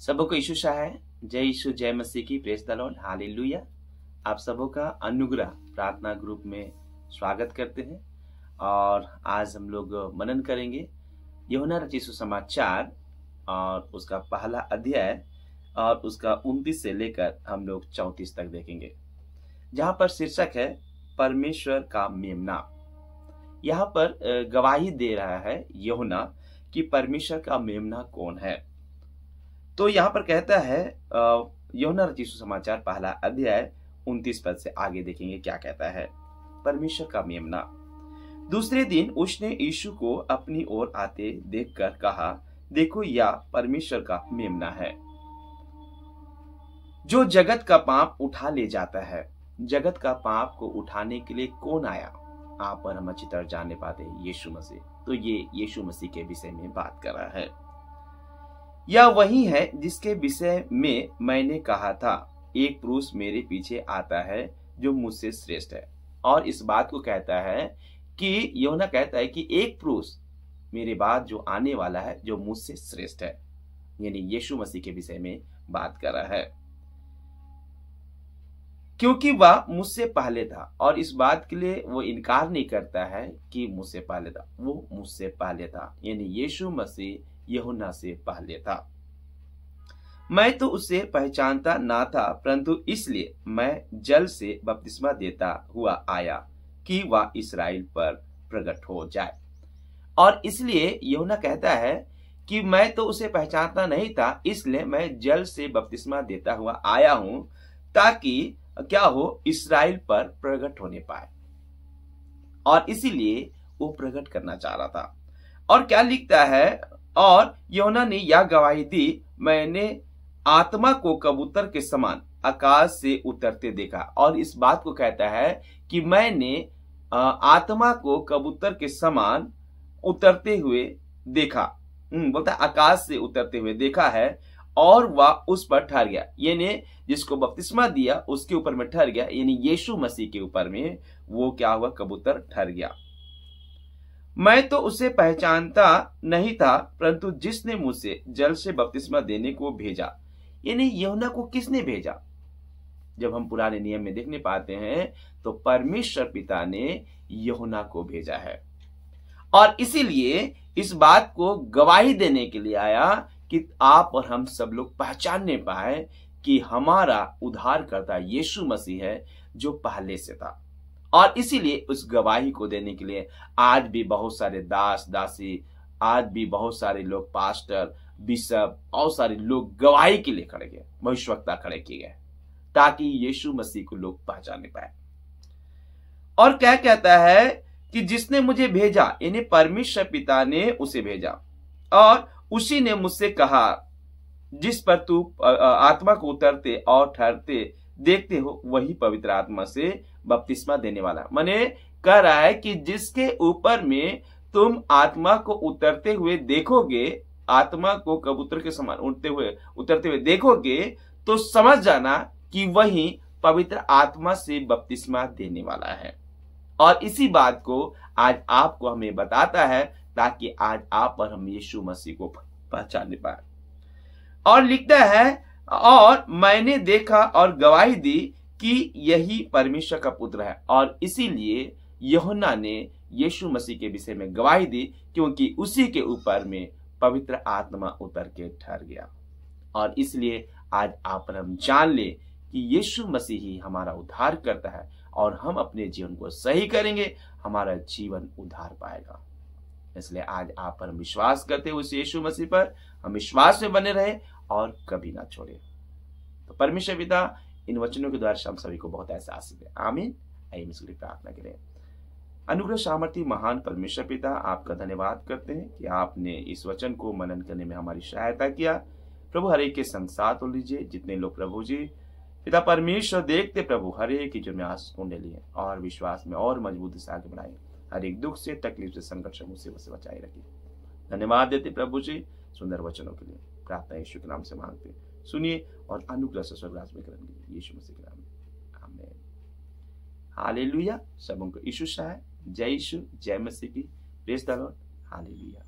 सबों को यीशु शाह है। जय यीशु, जय मसीह की, प्रेज द लॉर्ड, हालेलुया। आप सबों का अनुग्रह प्रार्थना ग्रुप में स्वागत करते हैं। और आज हम लोग मनन करेंगे यूहन्ना रचित सुसमाचार और उसका पहला अध्याय और उसका 29 से लेकर हम लोग 34 तक देखेंगे, जहां पर शीर्षक है परमेश्वर का मेमना। यहाँ पर गवाही दे रहा है यूहन्ना कि परमेश्वर का मेमना कौन है। तो यहाँ पर कहता है यूहन्ना रचित सुसमाचार पहला अध्याय 29 पद से आगे देखेंगे क्या कहता है। परमेश्वर का मेमना। दूसरे दिन उसने यीशु को अपनी ओर आते देखकर कहा, देखो यह परमेश्वर का मेमना है जो जगत का पाप उठा ले जाता है। जगत का पाप को उठाने के लिए कौन आया, आप और हम अच्छी तरह जानने पाते हैं, यीशु मसीह। तो ये यीशु मसीह के विषय में बात कर रहा है। यह वही है जिसके विषय में मैंने कहा था, एक पुरुष मेरे पीछे आता है जो मुझसे श्रेष्ठ है। और इस बात को कहता है कि यूहन्ना कहता है कि एक पुरुष मेरे बाद जो आने वाला है जो मुझसे श्रेष्ठ है, यानी यीशु मसीह के विषय में बात कर रहा है, क्योंकि वह मुझसे पहले था। और इस बात के लिए वो इनकार नहीं करता है कि मुझसे पहले था, वो मुझसे पहले था, यानी यीशु मसीह यूहन्ना से पहले था। मैं तो उसे पहचानता ना था, परंतु इसलिए मैं जल से बपतिस्मा देता हुआ आया कि वह इस्राएल पर प्रकट हो जाए। और इसलिए यूहन्ना कहता है कि मैं तो उसे पहचानता नहीं था, इसलिए मैं जल से बपतिस्मा देता हुआ आया हूं, ताकि क्या हो, इस्राएल पर प्रकट होने पाए। और इसीलिए वो प्रकट करना चाह रहा था। और क्या लिखता है, और यूहन्ना ने यह गवाही दी, मैंने आत्मा को कबूतर के समान आकाश से उतरते देखा। और इस बात को कहता है कि मैंने आत्मा को कबूतर के समान उतरते हुए देखा। बोलता आकाश से उतरते हुए देखा है, और वह उस पर ठहर गया, यानी जिसको बपतिस्मा दिया उसके ऊपर में ठहर गया, यानी यीशु मसीह के ऊपर में वो क्या हुआ, कबूतर ठहर गया। मैं तो उसे पहचानता नहीं था, परंतु जिसने मुझसे जल से बपतिस्मा देने को भेजा, यानी यूहन्ना को किसने भेजा। जब हम पुराने नियम में देखने पाते हैं तो परमेश्वर पिता ने यूहन्ना को भेजा है। और इसीलिए इस बात को गवाही देने के लिए आया कि आप और हम सब लोग पहचानने पाए कि हमारा उद्धारकर्ता यीशु मसीह है जो पहले से था। और इसीलिए उस गवाही को देने के लिए आज भी बहुत सारे दास दासी, आज भी बहुत सारे लोग, पास्टर, बिशप, बहुत सारे लोग गवाही के लिए खड़े गए, भविष्यवक्ता खड़े किए गए, ताकि यीशु मसीह को लोग पहचाने पाए। और क्या कहता है कि जिसने मुझे भेजा, यानी परमेश्वर पिता ने उसे भेजा, और उसी ने मुझसे कहा, जिस पर तू आत्मा को उतरते और ठहरते देखते हो, वही पवित्र आत्मा से बपतिस्मा देने वाला। माने कह रहा है कि जिसके ऊपर में तुम आत्मा को उतरते हुए देखोगे, आत्मा को कबूतर के समान उतरते हुए देखोगे, तो समझ जाना कि वही पवित्र आत्मा से बपतिस्मा देने वाला है। और इसी बात को आज आपको हमें बताता है, ताकि आज आप और हम यीशु मसीह को पहचान पाए। और लिखता है, और मैंने देखा और गवाही दी कि यही परमेश्वर का पुत्र है। और इसीलिए यूहन्ना ने यीशु मसीह के विषय में गवाही दी, क्योंकि उसी के ऊपर में पवित्र आत्मा उतर के ठहर गया। और इसलिए आज आप और हम जान ले कि यीशु मसीह ही हमारा उद्धार करता है, और हम अपने जीवन को सही करेंगे, हमारा जीवन उद्धार पाएगा। इसलिए आज आप पर हम विश्वास करते हुए उस यीशु मसीह पर हम विश्वास में बने रहे और कभी ना छोड़े। तो परमेश्वर पिता इन वचनों के द्वारा हम सभी को बहुत ऐसा आशीष दे। आमीन। आइए इसके लिए प्रार्थना करें। अनुग्रह सामर्थी महान परमेश्वर पिता, आपका धन्यवाद करते हैं कि आपने इस वचन को मनन करने में हमारी सहायता किया। प्रभु हर एक के संग साथ हो लीजिए, जितने लोग प्रभु जी पिता परमेश्वर देखते, प्रभु हर एक की जो में आस कुंडली है और विश्वास में और मजबूती से आगे बढ़ाए, हर एक दुख से, तकलीफ से, संकट से, मुसीबत से बचाए रखिए। धन्यवाद देते प्रभु जी सुंदर वचनों के लिए। प्रार्थना यीशु के नाम से मांगते, सुनिए और अनुग्रह से स्वर्गराज में करेंगे, यीशु मसीह के नाम में आमीन। हालेलुया। सबों को यीशु शाह। जय यीशु, जय मसीह की, प्रेज द लॉर्ड, हालेलुया।